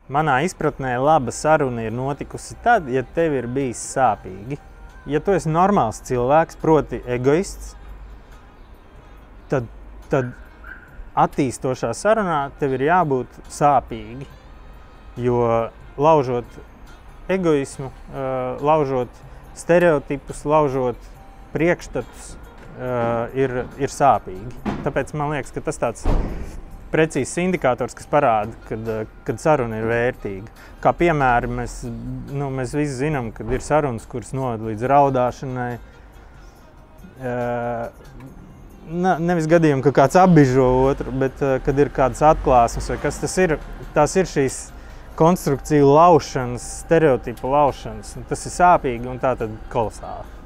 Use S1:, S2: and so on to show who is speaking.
S1: Manā izpratnē laba saruna ir notikusi tad, ja tev ir bijis sāpīgi. Ja tu esi normāls cilvēks, proti egoists, tad attīstošā sarunā tev ir jābūt sāpīgi. Jo laužot egoismu, laužot stereotipus, laužot priekšstatus, ir sāpīgi. Tāpēc man liekas, ka tas tāds precīzs indikators, kas parāda, kad saruna ir vērtīga. Kā piemēri, mēs visi zinām, kad ir sarunas, kuras noved līdz raudāšanai. Nevis gadījumi, ka kāds apbižo otru, bet kad ir kādas atklāsmes vai kas tas ir, tās ir šīs konstrukciju laušanas, stereotipu laušanas. Tas ir sāpīgi un tā tad kolosāli.